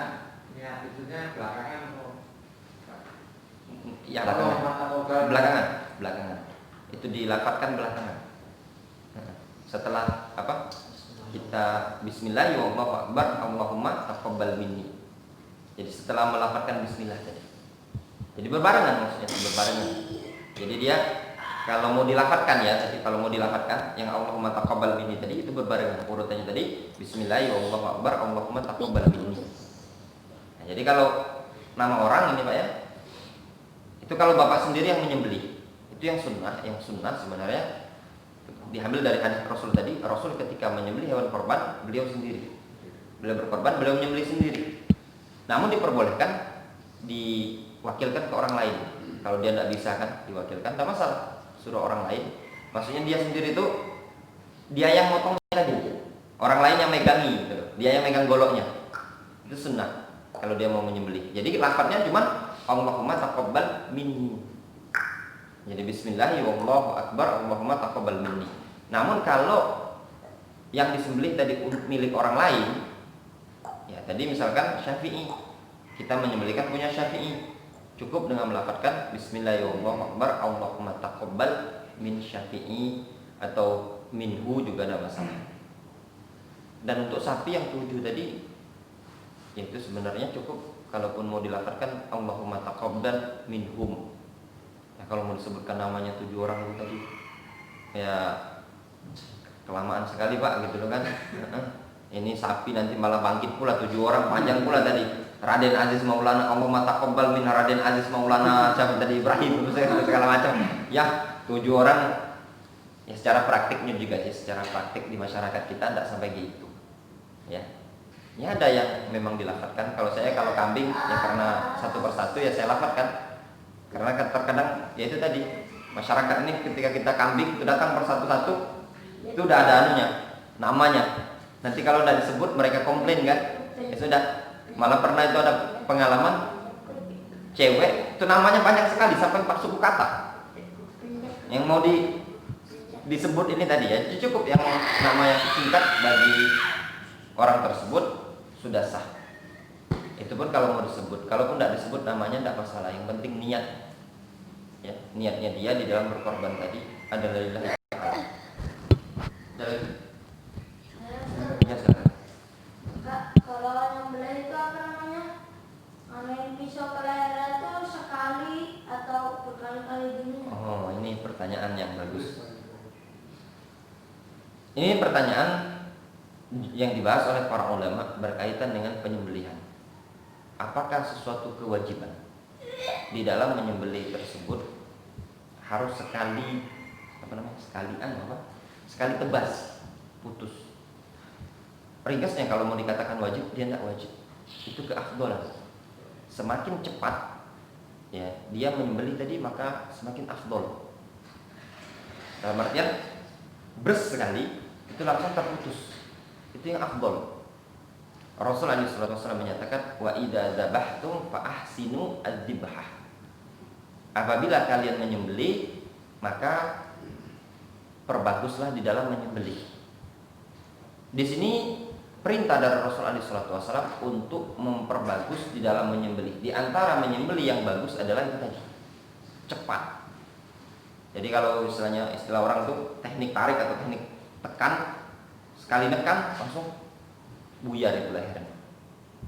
niat itunya belakangan. Ya belakangan. Itu dilafadzkan belakangan. Setelah apa? Kita Bismillahirrahmanirrahim, Allahumma taqabbal minni. Jadi setelah melafadzkan bismillah tadi. Jadi berbarengan maksudnya, berbarengan. Jadi dia kalau mau dilafadzkan ya, jadi kalau mau dilafadzkan yang Allahumma taqabbal minni tadi itu berbarengan urutannya tadi Bismillahirrahmanirrahim, Allahumma taqabbal minni. Nah, jadi kalau nama orang ini Pak ya, itu kalau bapak sendiri yang menyembelih, itu yang sunnah sebenarnya diambil dari hadis Rasul tadi. Rasul ketika menyembelih hewan korban, beliau sendiri. Beliau berkorban, beliau menyembelih sendiri. Namun diperbolehkan diwakilkan ke orang lain. Kalau dia tidak bisa kan diwakilkan, tidak masalah. Suruh orang lain. Maksudnya dia sendiri itu dia yang motong tadi. Orang lain yang megangi gitu. Dia yang megang goloknya. Itu sunnah kalau dia mau menyembelih. Jadi lafadznya cuma Allahumma taqabbal minni. Jadi Bismillahirrahmanirrahim, Allahumma taqabbal minni. Namun kalau yang disembelih tadi milik orang lain, ya tadi misalkan Syafi'i, kita menyembelihkan punya Syafi'i, cukup dengan melafadzkan Bismillahirrahmanirrahim, Allahumma taqabbal min Syafi'i atau minhu juga ada masalah. Dan untuk sapi yang 7 tadi, itu sebenarnya cukup kalaupun mau dilafadzkan Allahumma taqabbal minhum. Ya, kalau mau disebutkan namanya 7 orang itu tadi, ya kelamaan sekali Pak gitu loh kan. Ini sapi nanti malah bangkit pula 7 orang, panjang pula tadi. Raden Aziz Maulana, Allahumma taqabbal min Raden Aziz Maulana siapa tadi, Ibrahim segala macam. Ya 7 orang. Ya secara praktiknya juga ya, secara praktik di masyarakat kita tidak sampai gitu. Ya ada yang memang dilafadzkan. Kalau kambing ya karena satu persatu ya saya lafadzkan. Karena terkadang ya itu tadi masyarakat ini ketika kita kambing itu datang persatu-satu itu udah ada anunya, namanya. Nanti kalau udah disebut mereka komplain kan, ya sudah. Malah pernah itu ada pengalaman cewek itu namanya banyak sekali sampai 4 suku kata. Yang mau disebut ini tadi ya cukup yang nama yang singkat bagi orang tersebut sudah sah. Itu pun kalau mau disebut, kalaupun tidak disebut namanya tidak masalah, yang penting niat. Ya, niatnya dia di dalam berkorban tadi adalah lillahi ta'ala. Ada lagi? Ya, silakan. Kak, kalau nyembelih itu apa namanya? Main pisau ke leher itu sekali atau berkali-kali gini? Oh, ini pertanyaan yang bagus. Ini pertanyaan yang dibahas oleh para ulama berkaitan dengan penyembelihan. Apakah sesuatu kewajiban di dalam menyembelih tersebut harus sekali sekali tebas putus? Ringkasnya kalau mau dikatakan wajib, dia tidak wajib. Itu keafdolan. Semakin cepat ya dia menyembelih tadi, maka semakin afdol. Dalam artian bers sekali itu langsung terputus, itu yang afdol. Rasulullah SAW menyatakan, wa idza dzabhtum fa ahsinu adzibhah. Apabila kalian menyembelih, maka perbaguslah di dalam menyembelih. Di sini perintah dari Rasulullah SAW untuk memperbagus di dalam menyembelih. Di antara menyembelih yang bagus adalah itu tadi, cepat. Jadi kalau istilah orang itu teknik tarik atau teknik tekan, sekali tekan langsung buyar itu lehernya.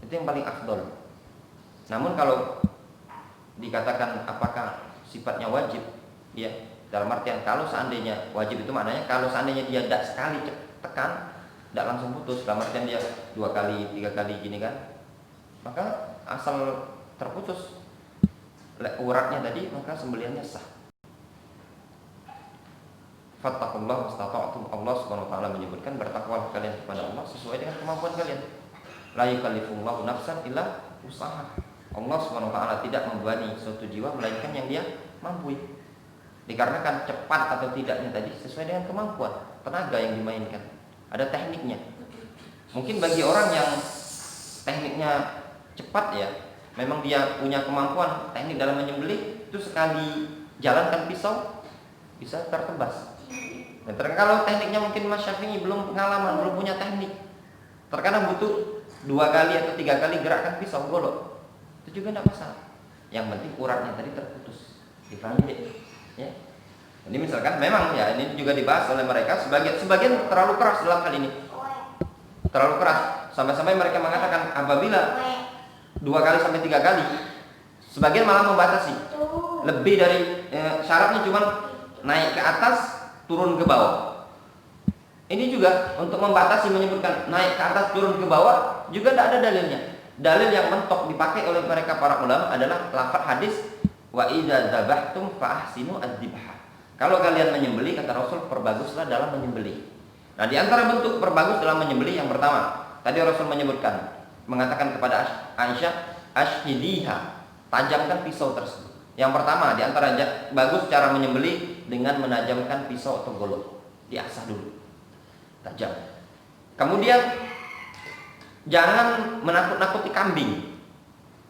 Itu yang paling afdol. Namun kalau dikatakan apakah sifatnya wajib, ya dalam artian kalau seandainya wajib itu maknanya kalau seandainya dia tidak sekali tekan, tidak langsung putus, dalam artian dia 2 kali 3 kali gini kan, maka asal terputus uratnya tadi, maka sembelihannya sah. Fattaqullaha mastata'tum. Allah Subhanahu wa taala menyebutkan, bertakwalah kalian kepada Allah sesuai dengan kemampuan kalian. La yukallifullahu nafsan illa usaha. Allah Subhanahu wa taala tidak membebani suatu jiwa melainkan yang dia mampu. Dikarenakan cepat atau tidaknya tadi sesuai dengan kemampuan, tenaga yang dimainkan. Ada tekniknya. Mungkin bagi orang yang tekniknya cepat ya, memang dia punya kemampuan teknik dalam menyembelih, itu sekali jalankan pisau bisa tertebas. Dan kalau tekniknya mungkin Mas Syafi'i belum pengalaman, belum punya teknik, terkadang butuh 2 kali atau 3 kali gerakkan pisau golok, itu juga tidak masalah. Yang penting uratnya tadi terputus. Dipahami deh? Ya. Ini misalkan memang ya ini juga dibahas oleh mereka, sebagian terlalu keras dalam hal ini, terlalu keras sampai mereka mengatakan apabila 2 kali sampai 3 kali, sebagian malah membatasi lebih dari syaratnya cuma naik ke atas turun ke bawah. Ini juga untuk membatasi, menyebutkan naik ke atas turun ke bawah juga tidak ada dalilnya. Dalil yang mentok dipakai oleh mereka para ulama adalah lafaz hadis wa idza dzabhtum fa ahsinu adzibha. Kalau kalian menyembelih, kata Rasul, perbaguslah dalam menyembelih. Nah, di antara bentuk perbagus dalam menyembelih yang pertama, tadi Rasul menyebutkan, mengatakan kepada Aisyah, ashhidiha, tajamkan pisau tersebut. Yang pertama, di antara bagus cara menyembelih dengan menajamkan pisau atau golok, diasah dulu, tajam. Kemudian jangan menakut-nakuti kambing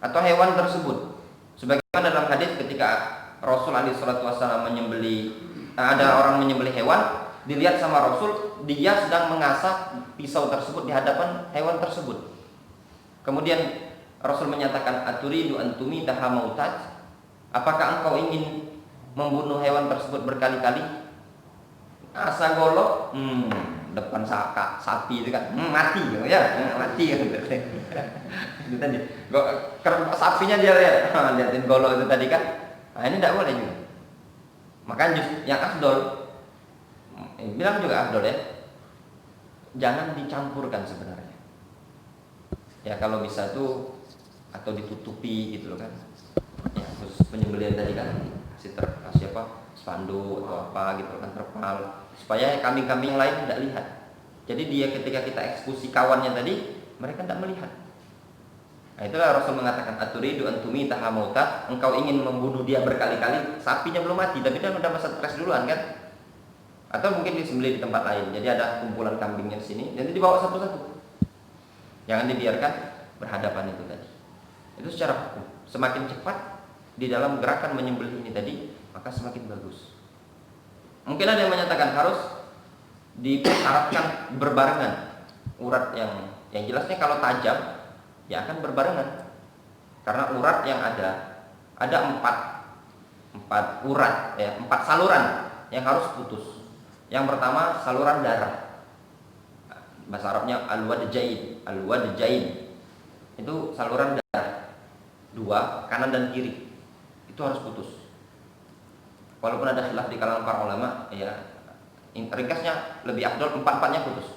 atau hewan tersebut. Sebagaimana dalam hadis ketika Rasulullah SAW menyembelih, ada orang menyembelih hewan, dilihat sama Rasul, dia sedang mengasah pisau tersebut di hadapan hewan tersebut. Kemudian Rasul menyatakan, aturidu antumi tahamautat, apakah engkau ingin membunuh hewan tersebut berkali-kali? Asal golok, depan sapi itu kan, mati ya, mati kan. Itu tadi, sapinya dia lihatin golok itu tadi kan. Nah, ini tidak boleh juga. Maka yang afdol, bilang juga afdol ya, jangan dicampurkan sebenarnya. Ya kalau bisa tuh atau ditutupi gitu loh kan. Ya terus penyembelihan tadi kan kasih apa, spanduk atau apa gitu kan, terpal, supaya kambing-kambing yang lain tidak lihat. Jadi dia ketika kita eksekusi kawannya tadi, mereka tidak melihat. Nah, itulah Rasul mengatakan, aturidu antumi tahamautat, engkau ingin membunuh dia berkali-kali, sapinya belum mati tapi dia sudah masa stres duluan kan. Atau mungkin disembelih di tempat lain, jadi ada kumpulan kambingnya di sini, jadi dibawa satu-satu, jangan dibiarkan berhadapan itu tadi. Itu secara hukum, semakin cepat di dalam gerakan menyembelih ini tadi, maka semakin bagus. Mungkin ada yang menyatakan harus disyaratkan berbarengan urat yang jelasnya kalau tajam ya akan berbarengan. Karena urat yang ada empat urat, ya, 4 saluran yang harus putus. Yang pertama saluran darah, bahasa Arabnya al-wadjain, itu saluran darah 2, kanan dan kiri, itu harus putus. Walaupun ada khilaf di kalangan para ulama, ya, ringkasnya lebih afdol 4-4-nya putus.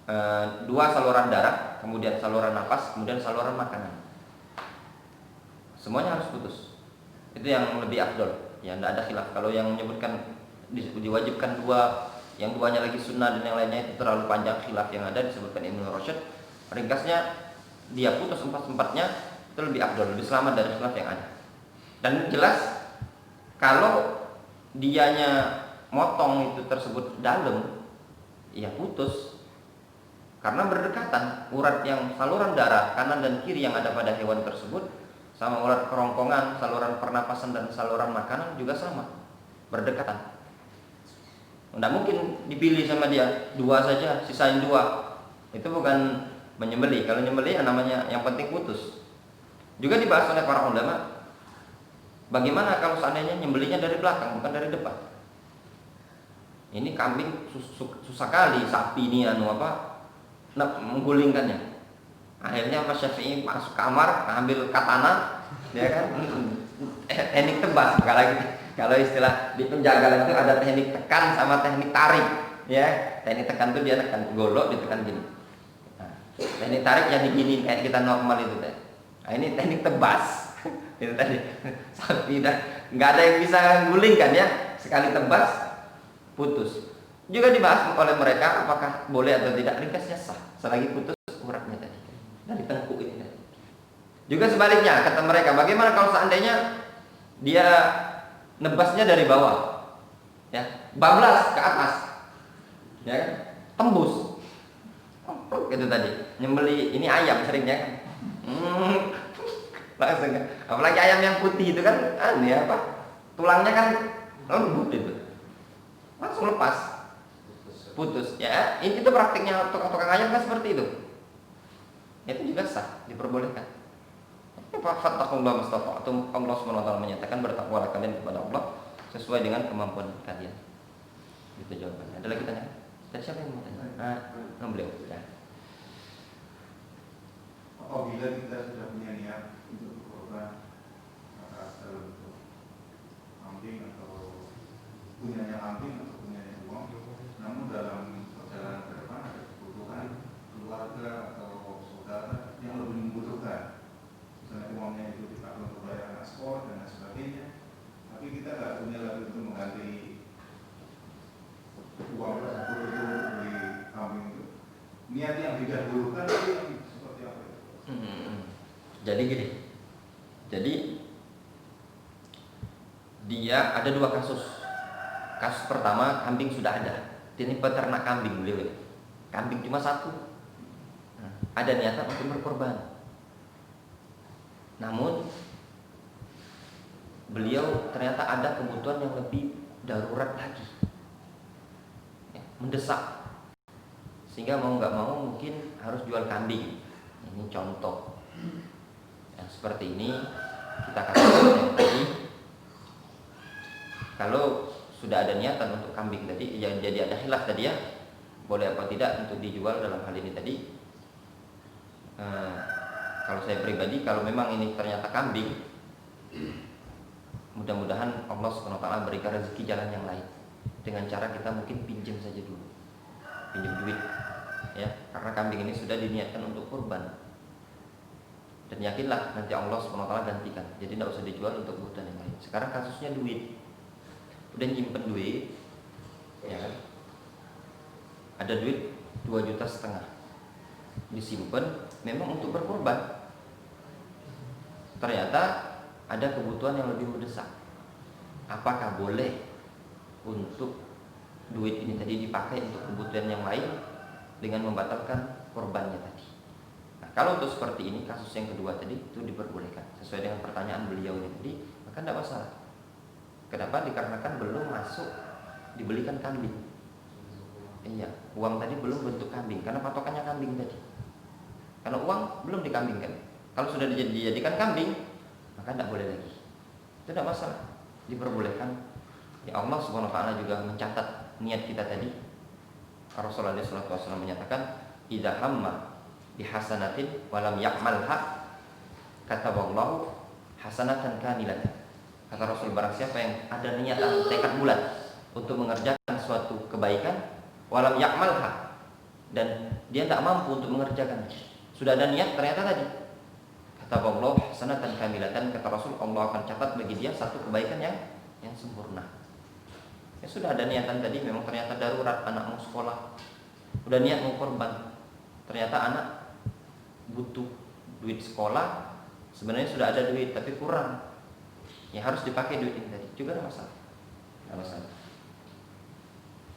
2 saluran darah, kemudian saluran nafas, kemudian saluran makanan, semuanya harus putus. Itu yang lebih afdol, ya, tidak ada khilaf. Kalau yang menyebutkan diwajibkan 2, yang 2-nya lagi sunnah dan yang lainnya itu terlalu panjang khilaf yang ada, disebutkan Ibnu Rushd. Ringkasnya dia putus 4-4-nya, itu lebih afdol, lebih selamat dari khilaf yang ada. Dan jelas kalau dianya motong itu tersebut dalam, ya putus. Karena berdekatan urat yang saluran darah kanan dan kiri yang ada pada hewan tersebut sama urat kerongkongan, saluran pernapasan dan saluran makanan juga sama, berdekatan. Tidak mungkin dipilih sama dia 2 saja, sisain 2. Itu bukan menyembelih. Kalau menyembelih namanya yang penting putus. Juga dibahas oleh para ulama, bagaimana kalau seandainya nyembelihnya dari belakang bukan dari depan. Ini kambing susah kali sapi ini menggulingkannya. Akhirnya Mas Syafi'i masuk kamar, ambil katana, ya kan, teknik tebas. Kalau istilah di penjagalan itu ada teknik tekan sama teknik tarik, ya. Teknik tekan itu dia tekan golok, ditekan gini. Nah, teknik tarik yang digini kayak kita normal itu teh. Nah, ini teknik tebas. Itu tadi sapi nggak ada yang bisa gulingkan, ya. Sekali tebas putus. Juga dibahas oleh mereka apakah boleh atau tidak, ringkasnya sah selagi putus uratnya tadi dari tengkuk ini tadi. Juga sebaliknya kata mereka, bagaimana kalau seandainya dia nebasnya dari bawah, ya, bablas ke atas, ya kan, tembus, gitu tadi. Nyembeli ini ayam seringnya kan, langsung kan. Apalagi ayam yang putih itu kan, tulangnya kan lembut itu, langsung lepas. Putus, ya. Itu praktiknya tukang ayam kan seperti itu. Itu juga sah, diperbolehkan. Fattaqullaha mastata'tum. Allah SWT menyatakan bertakwalah kalian kepada Allah sesuai dengan kemampuan kalian. Itu jawabannya. Ada lagi tanya? Tadi siapa yang mau tanya? Beliau. Ya. Apabila kita sudah punya niat untuk berkorban, maka dalam bentuk kambing atau punyanya kambing atau punyanya uang, namun dalam perjalanan ke depan ada kebutuhan keluarga atau saudara yang lebih membutuhkan, misalnya uangnya itu dipakai untuk bayar anak sekolah dan lain sebagainya, tapi kita nggak punya lagi untuk mengganti uang tersebut itu di kambing itu. Niat yang didahulukan itu yang seperti apa itu? Jadi gini, dia ada 2 kasus. Kasus pertama, kambing sudah ada. Ini peternak kambing beliau. Kambing cuma 1. Ada niatan untuk berkorban. Namun beliau ternyata ada kebutuhan yang lebih darurat lagi, ya, mendesak, sehingga mau nggak mau mungkin harus jual kambing. Ini contoh. Yang seperti ini kita katakan yang tadi, kalau sudah ada niatan untuk kambing tadi, ya, jadi ada khilaf tadi, ya, boleh apa tidak untuk dijual dalam hal ini tadi. Kalau saya pribadi, kalau memang ini ternyata kambing, mudah-mudahan Allah SWT berikan rezeki jalan yang lain dengan cara kita mungkin pinjam saja dulu, pinjam duit, ya, karena kambing ini sudah diniatkan untuk kurban, dan yakinlah nanti Allah SWT gantikan. Jadi tidak usah dijual untuk kebutuhan yang lain. Sekarang kasusnya duit, udah nyimpen duit, ya kan, ada duit 2,5 juta, disimpan memang untuk berkorban. Ternyata ada kebutuhan yang lebih mendesak. Apakah boleh untuk duit ini tadi dipakai untuk kebutuhan yang lain dengan membatalkan korbannya tadi? Nah, kalau untuk seperti ini, kasus yang kedua tadi itu diperbolehkan sesuai dengan pertanyaan beliau ini tadi, maka tidak masalah. Kenapa? Dikarenakan belum masuk dibelikan kambing. Iya, uang tadi belum bentuk kambing karena patokannya kambing tadi. Karena uang belum dikambingkan. Kalau sudah dijadikan kambing, maka tidak boleh lagi. Itu tidak masalah, diperbolehkan. Ya Allah Subhanahu wa taala juga mencatat niat kita tadi. Rasulullah SAW menyatakan, idza hamma bihasanatin walam ya'malha kataballahu hasanatan kamilatan. Kata Rasul, barang siapa yang ada niatan tekad bulat untuk mengerjakan suatu kebaikan, walam ya'malha, dan dia tidak mampu untuk mengerjakannya. Sudah ada niat ternyata tadi. Kataballahu hasanatan kamilatan, kata Rasul, Allah akan catat bagi dia satu kebaikan yang sempurna. Ya sudah ada niatan tadi, memang ternyata darurat, anak mau sekolah, udah niat mau korban, ternyata anak butuh duit sekolah, sebenarnya sudah ada duit tapi kurang, ya harus dipakai duit ini tadi, juga ada masalah. Ada masalah.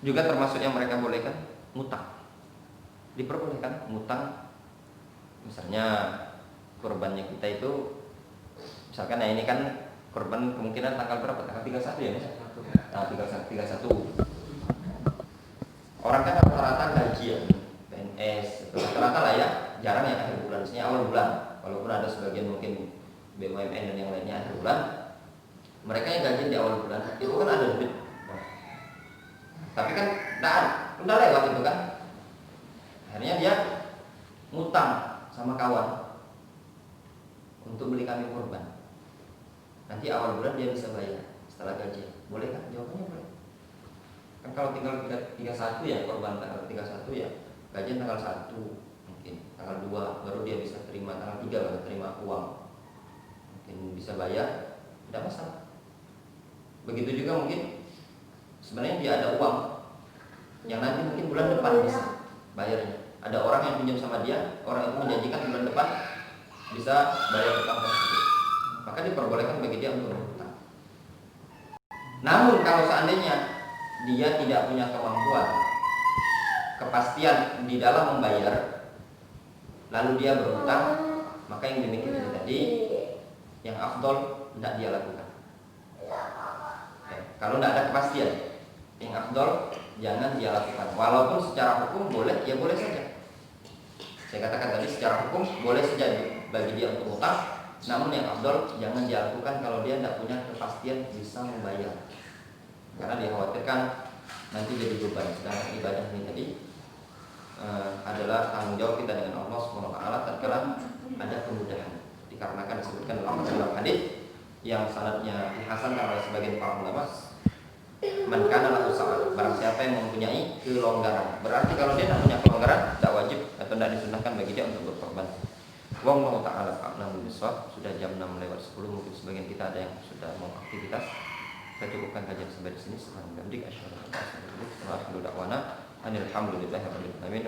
Juga termasuk yang mereka bolehkan ngutang, diperbolehkan ngutang. Misalnya kurbannya kita itu, misalkan ini kan kurban kemungkinan tanggal berapa? Tanggal 31 ya, Mas? Nah, 31. Orang kan rata-rata gajian, PNS, rata-rata lah ya, jarang yang akhir bulan, misalnya awal bulan. Walaupun ada sebagian mungkin BUMN dan yang lainnya akhir bulan, mereka yang gajian di awal bulan itu kan ada duit. Tapi kan udah lewat itu kan. Akhirnya dia ngutang sama kawan untuk beli kambing kurban. Nanti awal bulan dia bisa bayar setelah gajian. Boleh kan? Jawabannya boleh. Kan kalau tinggal 31 ya, korban tanggal 31 ya, gajian tanggal 1 mungkin, tanggal 2 baru dia bisa terima, tanggal 3 baru terima uang, mungkin bisa bayar, tidak masalah. Begitu juga mungkin sebenarnya dia ada uang yang nanti mungkin bulan depan bisa bayarnya. Ada orang yang pinjam sama dia, orang itu menjanjikan bulan depan bisa bayar utang tersebut, maka diperbolehkan bagi dia untuk berhutang. Namun kalau seandainya dia tidak punya kemampuan, kepastian di dalam membayar, lalu dia berhutang, maka yang demikian tadi yang afdol tidak dia lakukan. Kalau tidak ada kepastian, yang afdol jangan dia lakukan. Walaupun secara hukum boleh, ya boleh saja. Saya katakan tadi secara hukum boleh saja bagi dia untuk hutang, namun yang afdol jangan dia lakukan kalau dia tidak punya kepastian bisa membayar. Karena dikhawatirkan nanti jadi beban. Sedangkan ibadah ini tadi adalah tanggung jawab kita dengan Allah Subhanahu wa taala tatkala ada kemudahan. Dikarenakan disebutkan dalam hadis yang sanadnya dihasankan oleh sebagian para ulama, man kana lahu sa'ah, barang siapa yang mempunyai kelonggaran. Berarti kalau dia tidak punya kelonggaran, tidak wajib atau tidak disunahkan bagi dia untuk berkorban. Wallahu ta'ala a'lam bishawab. Sudah jam 6:10, mungkin sebagian kita ada yang sudah mau aktivitas. Kita cukupkan kajian sampai di sini. Alhamdulillah,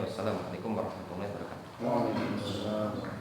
wassalamualaikum warahmatullahi wabarakatuh. Waalaikumsalam.